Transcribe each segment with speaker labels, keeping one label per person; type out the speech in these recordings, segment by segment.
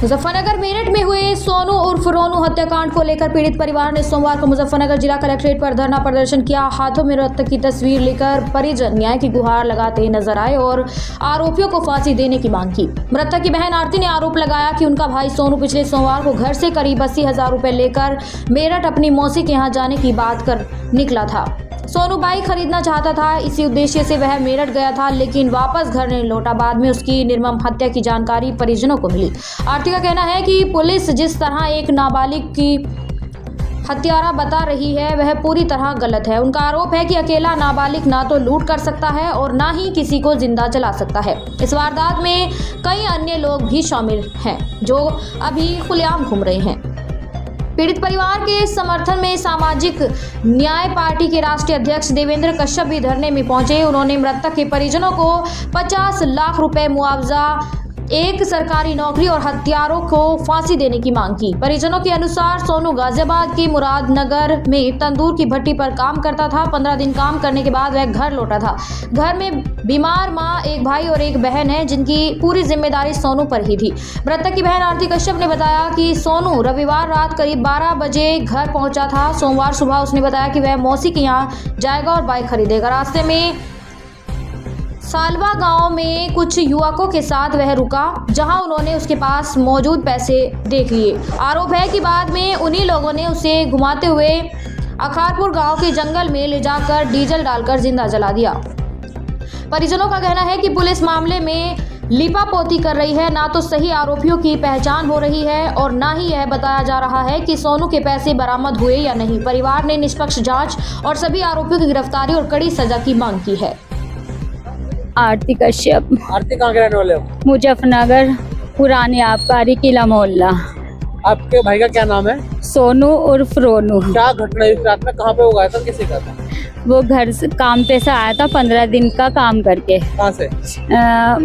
Speaker 1: मुजफ्फरनगर मेरठ में हुए सोनू उर्फ रोनू हत्याकांड को लेकर पीड़ित परिवार ने सोमवार को मुजफ्फरनगर जिला कलेक्ट्रेट पर धरना प्रदर्शन किया। हाथों में मृतक की तस्वीर लेकर परिजन न्याय की गुहार लगाते नजर आए और आरोपियों को फांसी देने की मांग की। मृतक की बहन आरती ने आरोप लगाया कि उनका भाई सोनू पिछले सोमवार को घर से करीब 80,000 रुपए लेकर मेरठ अपनी मौसी के यहाँ जाने की बात कर निकला था। सोनू बाइक खरीदना चाहता था, इसी उद्देश्य से वह मेरठ गया था, लेकिन वापस घर नहीं लौटा। बाद में उसकी निर्मम हत्या की जानकारी परिजनों को मिली। आरती का कहना है कि पुलिस जिस तरह एक नाबालिग की हत्यारा बता रही है वह पूरी तरह गलत है। उनका आरोप है कि अकेला नाबालिग ना तो लूट कर सकता है और ना ही किसी को जिंदा जला सकता है। इस वारदात में कई अन्य लोग भी शामिल हैं जो अभी खुलेआम घूम रहे हैं। पीड़ित परिवार के समर्थन में सामाजिक न्याय पार्टी के राष्ट्रीय अध्यक्ष देवेंद्र कश्यप भी धरने में पहुंचे। उन्होंने मृतक के परिजनों को 50 लाख रुपए मुआवजा, एक सरकारी नौकरी और हत्यारों को फांसी देने की मांग की। परिजनों के अनुसार सोनू गाजियाबाद के मुरादनगर में तंदूर की भट्टी पर काम करता था। 15 दिन काम करने के बाद वह घर लौटा था। घर में बीमार मां, एक भाई और एक बहन है जिनकी पूरी जिम्मेदारी सोनू पर ही थी। मृतक की बहन आरती कश्यप ने बताया कि सोनू रविवार रात करीब 12 बजे घर पहुंचा था। सोमवार सुबह उसने बताया कि वह मौसी के यहाँ जाएगा और बाइक खरीदेगा। रास्ते में सालवा गांव में कुछ युवकों के साथ वह रुका, जहां उन्होंने उसके पास मौजूद पैसे देख लिए। आरोप है कि बाद में उन्हीं लोगों ने उसे घुमाते हुए अखारपुर गांव के जंगल में ले जाकर डीजल डालकर जिंदा जला दिया। परिजनों का कहना है कि पुलिस मामले में लीपापोती कर रही है, ना तो सही आरोपियों की पहचान हो रही है और ना ही यह बताया जा रहा है कि सोनू के पैसे बरामद हुए या नहीं। परिवार ने निष्पक्ष जाँच और सभी आरोपियों की गिरफ्तारी और कड़ी सजा की मांग की है।
Speaker 2: आरती कश्यप।
Speaker 3: आरती कहाँ के रहने वाले हो?
Speaker 2: मुजफ्फरनगर पुराने आबकारी किला मोहल्ला।
Speaker 3: आपके भाई का क्या नाम है?
Speaker 2: सोनू उर्फ रोनू।
Speaker 3: क्या घटना हुई रात में, कहाँ पे वो गया था, किसी का था?
Speaker 2: वो घर से काम पे से आया था 15 दिन का काम करके।
Speaker 3: कहाँ से?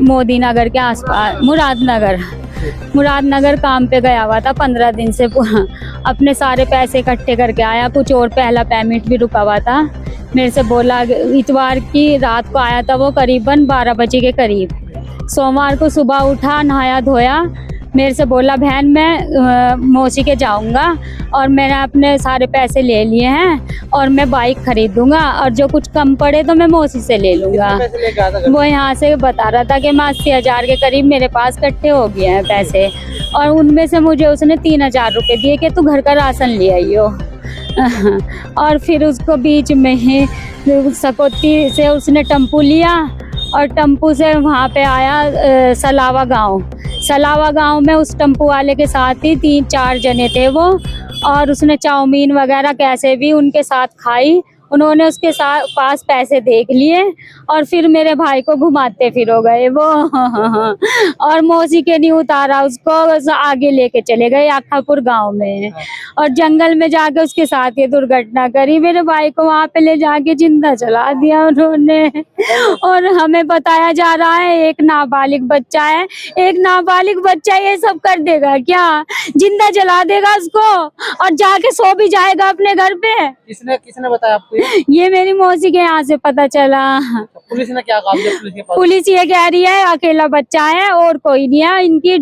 Speaker 2: मोदी नगर के आसपास, मुरादनगर काम पे गया हुआ था 15 दिन से। अपने सारे पैसे इकट्ठे करके आया, कुछ और पहला पेमेंट भी रुका हुआ था। मेरे से बोला, इतवार की रात को आया था वो करीबन 12 बजे के करीब। सोमवार को सुबह उठा, नहाया धोया, मेरे से बोला बहन मैं मौसी के जाऊंगा और मैंने अपने सारे पैसे ले लिए हैं और मैं बाइक खरीदूंगा और जो कुछ कम पड़े तो मैं मौसी से ले लूंगा। वो यहाँ से बता रहा था कि मैं 80,000 के करीब मेरे पास इकट्ठे हो गए हैं पैसे, और उनमें से मुझे उसने 3,000 रुपये दिए कि तू घर का राशन ले आइयो। और फिर उसको बीच में ही सकौती से उसने टेम्पू लिया और टेम्पू से वहाँ पे आया सलावा गांव में उस टेम्पू वाले के साथ ही 3-4 जने थे वो, और उसने चाउमीन वगैरह कैसे भी उनके साथ खाई। उन्होंने उसके साथ पास पैसे देख लिए और फिर मेरे भाई को घुमाते फिर हो गए वो। और मौसी के नहीं उतारा, उसको आगे लेके चले गए आखापुर गांव में और जंगल में जाके उसके साथ ये दुर्घटना करी। मेरे भाई को वहां पे ले जाके जिंदा जला दिया उन्होंने। और हमें बताया जा रहा है एक नाबालिग बच्चा है, एक नाबालिग बच्चा ये सब कर देगा क्या? जिंदा जला देगा उसको और जाके सो भी जाएगा अपने घर पे।
Speaker 3: किसने बताया आपको?
Speaker 2: ये मेरी मौसी के यहाँ से पता चला।
Speaker 3: पुलिस ने क्या कहा? पुलिस के पास
Speaker 2: पुलिस ये कह रही है अकेला बच्चा है और कोई नहीं है, इनकी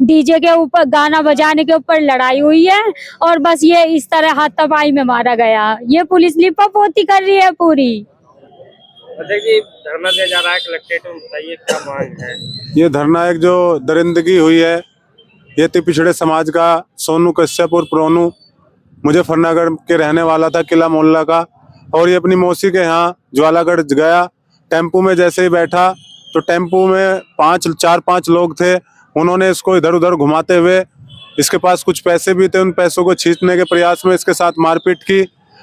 Speaker 2: डीजे के ऊपर गाना बजाने के ऊपर लड़ाई हुई है और बस ये इस तरह हाथापाई में मारा गया। ये पुलिस लिपापोती कर रही है पूरी।
Speaker 3: धरना दिया जा रहा है कलेक्ट्रेट में, बताइए क्या मांग है?
Speaker 4: ये धरना एक जो दरिंदगी हुई है, ये पिछड़े समाज का सोनू कश्यप और रोनू मुजफ्फरनगर के रहने वाला था, किला मोहल्ला का, और ये अपनी मौसी के यहाँ ज्वालागढ़ गया। टेम्पू में जैसे ही बैठा तो टेम्पू में 4-5 लोग थे। उन्होंने इसको इधर उधर घुमाते हुए, इसके पास कुछ पैसे भी थे, उन पैसों को छीनने के प्रयास में इसके साथ मारपीट की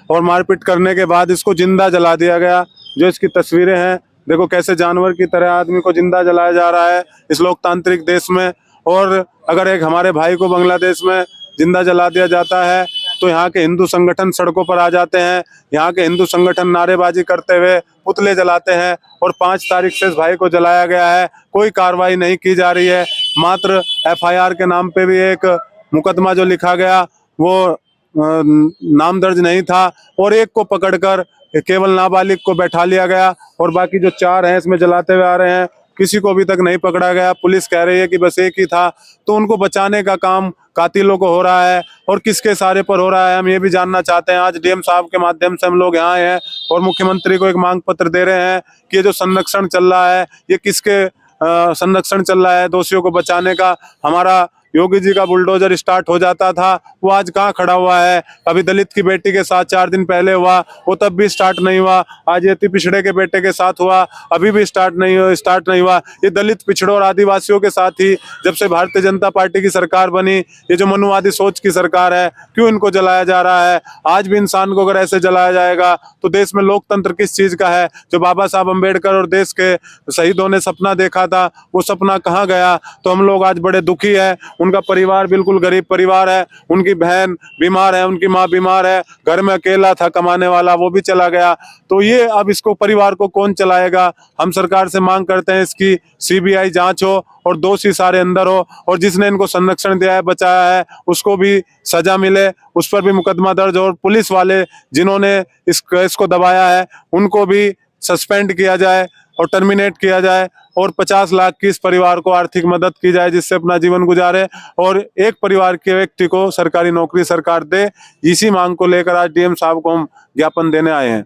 Speaker 4: और मारपीट करने के बाद इसको जिंदा जला दिया गया। जो इसकी तस्वीरें हैं, देखो कैसे जानवर की तरह आदमी को जिंदा जलाया जा रहा है इस लोकतांत्रिक देश में। और अगर एक हमारे भाई को बांग्लादेश में जिंदा जला दिया जाता है तो यहाँ के हिंदू संगठन सड़कों पर आ जाते हैं। यहाँ के हिंदू संगठन नारेबाजी करते हुए पुतले जलाते हैं और 5 तारीख से इस भाई को जलाया गया है। कोई कार्रवाई नहीं की जा रही है। मात्र FIR के नाम पे भी एक मुकदमा जो लिखा गया वो नाम दर्ज नहीं था और एक को पकड़कर केवल नाबालिग को बैठा लिया गया और बाकी जो 4 हैं इसमें जलाते हुए आ रहे हैं किसी को अभी तक नहीं पकड़ा गया। पुलिस कह रही है कि बस एक ही था। तो उनको बचाने का काम कातिलों को हो रहा है और किसके सारे पर हो रहा है, हम ये भी जानना चाहते हैं। आज डीएम साहब के माध्यम से हम लोग यहाँ आए हैं और मुख्यमंत्री को एक मांग पत्र दे रहे हैं कि ये जो संरक्षण चल रहा है ये किसके संरक्षण चल रहा है, दोषियों को बचाने का। हमारा योगी जी का बुलडोजर स्टार्ट हो जाता था, वो आज कहाँ खड़ा हुआ है। अभी दलित की बेटी के साथ 4 दिन पहले हुआ, वो तब भी स्टार्ट नहीं हुआ। आज ये पिछड़े के बेटे के साथ हुआ, अभी भी स्टार्ट नहीं हुआ। ये दलित पिछड़ों और आदिवासियों के साथ ही जब से भारतीय जनता पार्टी की सरकार बनी, ये जो मनुवादी सोच की सरकार है, क्यों इनको जलाया जा रहा है। आज भी इंसान को अगर ऐसे जलाया जाएगा तो देश में लोकतंत्र किस चीज का है। जो बाबा साहब अम्बेडकर और देश के शहीदों ने सपना देखा था, वो सपना कहाँ गया। तो हम लोग आज बड़े दुखी है। उनका परिवार बिल्कुल गरीब परिवार है, उनकी बहन बीमार है, उनकी माँ बीमार है, घर में अकेला था कमाने वाला, वो भी चला गया। तो ये अब इसको परिवार को कौन चलाएगा। हम सरकार से मांग करते हैं इसकी सीबीआई जांच हो और दोषी सारे अंदर हो और जिसने इनको संरक्षण दिया है, बचाया है, उसको भी सजा मिले, उस पर भी मुकदमा दर्ज हो और पुलिस वाले जिन्होंने इस केस को दबाया है उनको भी सस्पेंड किया जाए और टर्मिनेट किया जाए और 50 लाख की इस परिवार को आर्थिक मदद की जाए जिससे अपना जीवन गुजारे और एक परिवार के व्यक्ति को सरकारी नौकरी सरकार दे। इसी मांग को लेकर आज डीएम साहब को हम ज्ञापन देने आए हैं।